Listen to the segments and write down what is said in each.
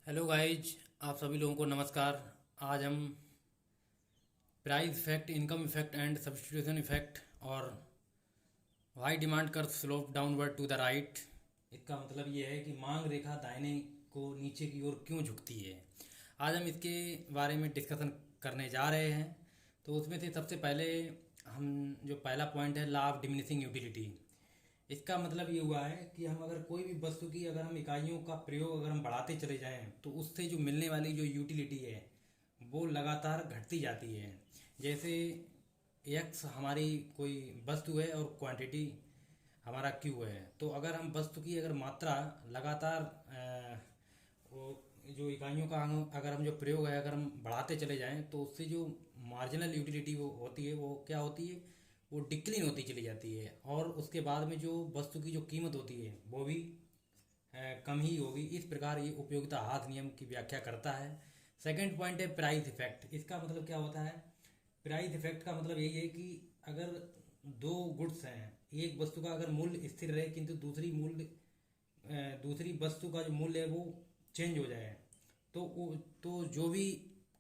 Hello guys, आप सभी लोगों को नमस्कार। आज हम price effect, income effect and substitution effect और why demand curve slope downward to the right, इसका मतलब ये है कि मांग रेखा दाहिने को नीचे की ओर क्यों झुकती है। आज हम इसके बारे में डिस्कशन करने जा रहे हैं। तो उसमें से सबसे पहले हम जो पहला पॉइंट है, लॉ ऑफ डिमिनिशिंग यूटिलिटी। इसका मतलब ये हुआ है कि हम अगर कोई भी वस्तु की अगर हम इकाइयों का प्रयोग अगर हम बढ़ाते चले जाएं तो उससे जो मिलने वाली जो यूटिलिटी है वो लगातार घटती जाती है। जैसे एक्स हमारी कोई वस्तु है और क्वांटिटी हमारा क्यू है, तो अगर हम वस्तु की अगर मात्रा लगातार वो जो इकाइयों का अगर हम जो प्रयोग है अगर हम बढ़ाते चले जाएं तो उससे जो मार्जिनल यूटिलिटी वो होती है वो क्या होती है, वो डिक्लीन होती चली जाती है। और उसके बाद में जो वस्तु की जो कीमत होती है वो भी कम ही होगी। इस प्रकार ये उपयोगिता हाथ नियम की व्याख्या करता है। सेकंड पॉइंट है प्राइस इफेक्ट। इसका मतलब क्या होता है? प्राइस इफेक्ट का मतलब यही है कि अगर दो गुड्स हैं, एक वस्तु का अगर मूल्य स्थिर रहे किंतु दूसरी वस्तु का जो मूल्य है वो चेंज हो जाए, तो तो जो भी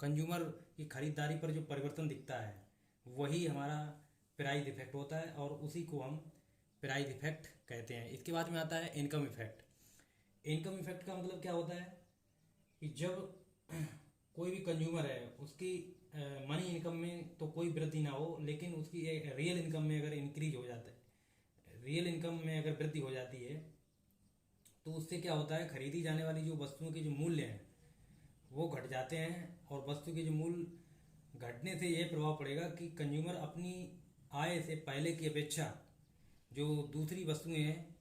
कंज्यूमर की खरीदारी पर जो परिवर्तन दिखता है वही हमारा प्राइस इफेक्ट होता है, और उसी को हम प्राइस इफेक्ट कहते हैं। इसके बाद में आता है इनकम इफेक्ट। इनकम इफेक्ट का मतलब क्या होता है कि जब कोई भी कंज्यूमर है उसकी मनी इनकम में तो कोई वृद्धि ना हो, लेकिन उसकी रियल इनकम में अगर इंक्रीज हो जाता है, रियल इनकम में अगर वृद्धि हो जाती है, तो उससे क्या होता है, खरीदी जाने वाली जो वस्तुओं के जो मूल्य हैं वो घट जाते हैं। और वस्तु के जो मूल्य घटने से यह प्रभाव पड़ेगा कि कंज्यूमर अपनी आय से पहले की अपेक्षा जो दूसरी वस्तुएं हैं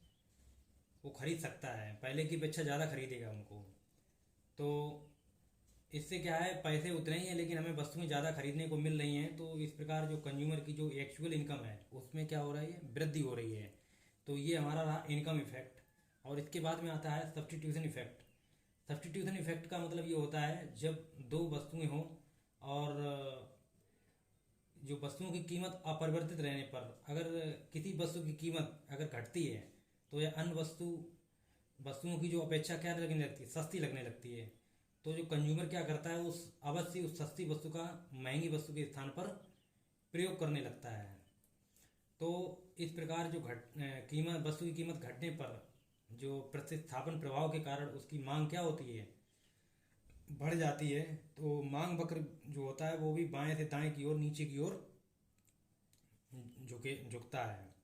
वो खरीद सकता है, पहले की अपेक्षा ज़्यादा खरीदेगा उनको। तो इससे क्या है, पैसे उतने ही हैं लेकिन हमें वस्तुएं ज़्यादा खरीदने को मिल रही हैं, तो इस प्रकार जो कंज्यूमर की जो एक्चुअल इनकम है उसमें क्या हो रहा है, वृद्धि हो रही है। तो ये हमारा रहा इनकम इफेक्ट। और इसके बाद में आता है सब्स्टिट्यूशन इफेक्ट। सब्स्टिट्यूशन इफेक्ट का मतलब ये होता है जब दो वस्तुएं हों और जो वस्तुओं की कीमत अपरिवर्तित रहने पर अगर किसी वस्तु की कीमत अगर घटती है तो यह अन्य वस्तुओं की जो अपेक्षा क्या लगने लगती है, सस्ती लगने लगती है। तो जो कंज्यूमर क्या करता है, उस अवश्य उस सस्ती वस्तु का महंगी वस्तु के स्थान पर प्रयोग करने लगता है। तो इस प्रकार जो कीमत वस्तु की कीमत घटने पर जो प्रतिस्थापन प्रभाव के कारण उसकी मांग क्या होती है, बढ़ जाती है। तो मांग वक्र जो होता है वो भी बाएं से दाएं की ओर, नीचे की ओर झुकता है।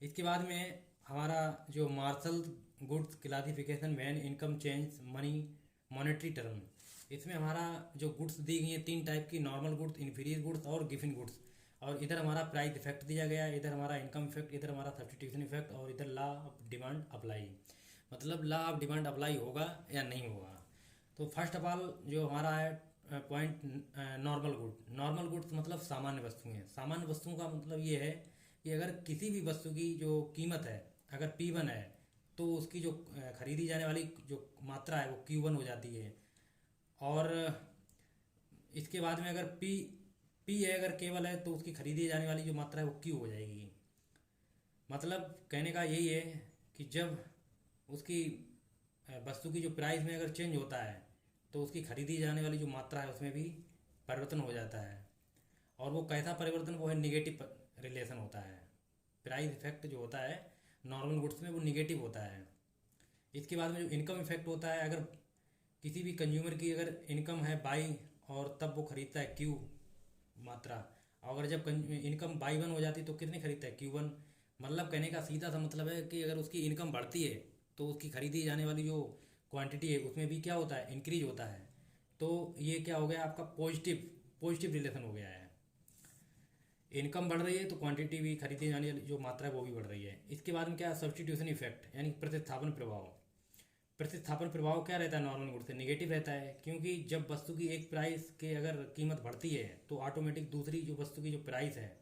इसके बाद में हमारा जो Marshall goods classification when income change money monetary term, इसमें हमारा जो गुड्स दी गई हैं तीन टाइप की, नॉर्मल गुड्स, इन्फीरियर गुड्स और गिफिन गुड्स। और इधर हमारा प्राइस इफेक्ट दिया गया है, इधर हमारा इनकम इफेक्ट, इधर हमारा सब्स्टिट्यूशन इफेक्ट, और इधर लॉ ऑफ डिमांड अप्लाई। मतलब लॉ ऑफ डिमांड अप्लाई होगा या नहीं होगा। तो फर्स्ट ऑफ ऑल जो हमारा है point, normal good. Normal goods मतलब सामान्य वस्तुएं। सामान्य वस्तुओं का मतलब ये है कि अगर किसी भी वस्तु की जो कीमत है अगर P1 है तो उसकी जो खरीदी जाने वाली जो मात्रा है वो Q1 हो जाती है। और इसके बाद में अगर P है अगर केवल है तो उसकी खरीदी जाने वाली जो मात्रा है वो Q हो जाएगी। मतलब कहने का यही है कि जब उसकी वस्तु की जो प्राइस में अगर चेंज होता है तो उसकी खरीदी जाने वाली जो मात्रा है उसमें भी परिवर्तन हो जाता है। और वो कैसा परिवर्तन, वो है निगेटिव रिलेशन होता है। प्राइस इफेक्ट जो होता है नॉर्मल गुड्स में वो निगेटिव होता है। इसके बाद में जो इनकम इफेक्ट होता है, अगर किसी भी कंज्यूमर की अगर इनकम है बाई और तब वो खरीदता है क्यू मात्रा, और अगर जब इनकम बाई वन हो जाती है तो कितने खरीदता है, Q1। मतलब कहने का सीधा सा मतलब है कि अगर उसकी इनकम बढ़ती है तो उसकी खरीदी जाने वाली जो क्वांटिटी है उसमें भी क्या होता है, इंक्रीज होता है। तो ये क्या हो गया आपका, पॉजिटिव पॉजिटिव रिलेशन हो गया है। इनकम बढ़ रही है तो क्वांटिटी भी, खरीदी जाने वाली जो मात्रा है वो भी बढ़ रही है। इसके बाद में क्या, सब्स्टिट्यूशन इफेक्ट यानी प्रतिस्थापन प्रभाव। प्रतिस्थापन प्रभाव क्या रहता है नॉर्मल गुड से, निगेटिव रहता है, क्योंकि जब वस्तु की एक प्राइस के अगर कीमत बढ़ती है तो ऑटोमेटिक दूसरी जो वस्तु की जो प्राइस है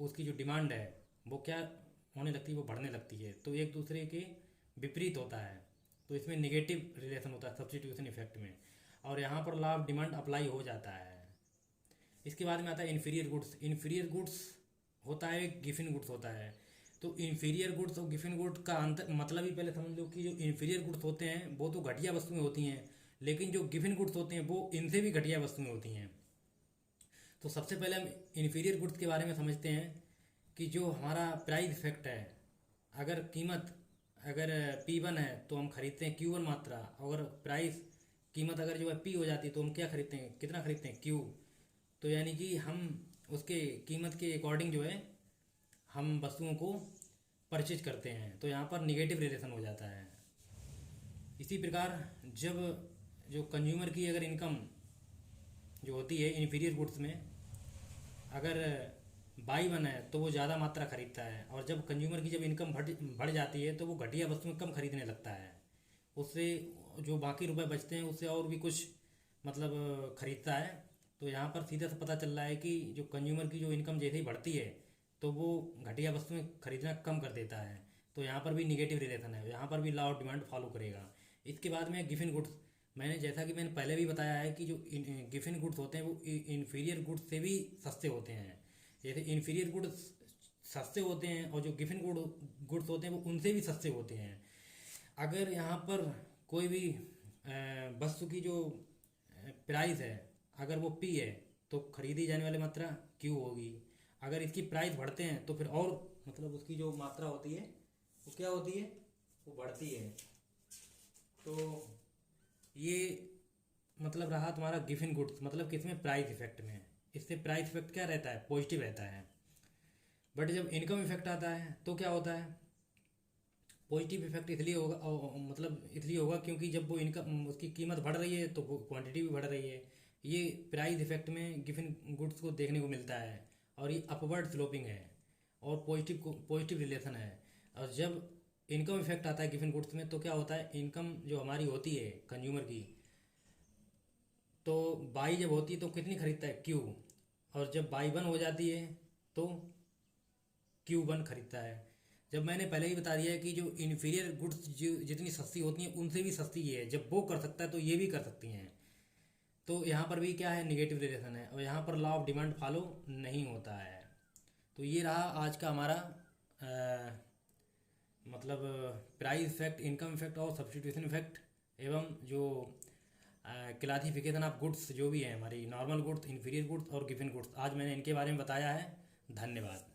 उसकी जो डिमांड है वो क्या होने लगती है, वो बढ़ने लगती है। तो एक दूसरे के विपरीत होता है। तो इसमें निगेटिव रिलेशन होता है सब्स्टिट्यूशन इफेक्ट में, और यहाँ पर लॉ ऑफ डिमांड अप्लाई हो जाता है। इसके बाद में आता है इन्फीरियर गुड्स। इन्फीरियर गुड्स होता है, गिफिन गुड्स होता है। तो इन्फीरियर गुड्स और गिफिन गुड्स का अंतर मतलब ही पहले समझ लो कि जो इन्फीरियर गुड्स होते हैं वो तो घटिया वस्तुएं होती हैं, लेकिन जो गिफिन गुड्स होते हैं वो इनसे भी घटिया वस्तुएं होती हैं। तो सबसे पहले हम इन्फीरियर गुड्स के बारे में समझते हैं कि जो हमारा प्राइस इफेक्ट है, अगर कीमत अगर P1 है तो हम खरीदते हैं Q1 मात्रा, अगर प्राइस कीमत अगर जो है P हो जाती है तो हम क्या खरीदते हैं, कितना खरीदते हैं, Q। तो यानी कि हम उसके कीमत के अकॉर्डिंग जो है हम वस्तुओं को परचेज करते हैं, तो यहाँ पर निगेटिव रिलेशन हो जाता है। इसी प्रकार जब जो कंज्यूमर की अगर इनकम जो होती है इन्फीरियर गुड्स में, अगर बाई 1 है तो वो ज़्यादा मात्रा खरीदता है, और जब कंज्यूमर की जब इनकम बढ़ जाती है तो वो घटिया वस्तुएं कम खरीदने लगता है, उससे जो बाकी रुपए बचते हैं उससे और भी कुछ मतलब खरीदता है। तो यहाँ पर सीधा से पता चल रहा है कि जो कंज्यूमर की जो इनकम जैसे ही बढ़ती है तो वो घटिया वस्तुएं खरीदना कम कर देता है। तो यहाँ पर भी निगेटिव रिलेशन है, यहाँ पर भी लॉ ऑफ डिमांड फॉलो करेगा। इसके बाद में गिफिन गुड्स, मैंने जैसा कि मैंने पहले भी बताया है कि जो गिफिन गुड्स होते हैं वो इन्फीरियर गुड्स से भी सस्ते होते हैं। जैसे इन्फीरियर गुड्स सस्ते होते हैं और जो गिफिन गुड्स होते हैं वो उनसे भी सस्ते होते हैं। अगर यहाँ पर कोई भी वस्तु की जो प्राइस है अगर वो P है तो खरीदी जाने वाली मात्रा Q होगी। अगर इसकी प्राइस बढ़ते हैं तो फिर और मतलब उसकी जो मात्रा होती है वो क्या होती है, वो बढ़ती है। तो ये मतलब रहा तुम्हारा गिफिन गुड्स, मतलब किसमें, प्राइस इफेक्ट में। इससे प्राइस इफेक्ट क्या रहता है, पॉजिटिव रहता है। बट जब इनकम इफेक्ट आता है तो क्या होता है, पॉजिटिव इफेक्ट इसलिए होगा मतलब इसलिए होगा क्योंकि जब वो इनकम उसकी कीमत बढ़ रही है तो वो क्वांटिटी भी बढ़ रही है। ये प्राइस इफेक्ट में गिफिन गुड्स को देखने को मिलता है, और ये अपवर्ड स्लोपिंग है और पॉजिटिव रिलेशन है। और जब इनकम इफेक्ट आता है गिफिन गुड्स में तो क्या होता है, इनकम जो हमारी होती है कंज्यूमर की, तो बाई जब होती है तो कितनी खरीदता है, Q। और जब बाई 1 हो जाती है तो Q1 खरीदता है। जब मैंने पहले ही बता दिया है कि जो इन्फीरियर गुड्स जो जितनी सस्ती होती हैं उनसे भी सस्ती ये है, जब वो कर सकता है तो ये भी कर सकती हैं। तो यहाँ पर भी क्या है, निगेटिव रिलेशन है, और यहाँ पर लॉ ऑफ डिमांड फॉलो नहीं होता है। तो ये रहा आज का हमारा मतलब प्राइस इफेक्ट, इनकम इफेक्ट और सब्स्टिट्यूशन इफेक्ट, एवं जो क्लासिफिकेशन ऑफ गुड्स जो भी है हमारी, नॉर्मल गुड्स, इन्फीरियर गुड्स और गिफिन गुड्स, आज मैंने इनके बारे में बताया है। धन्यवाद।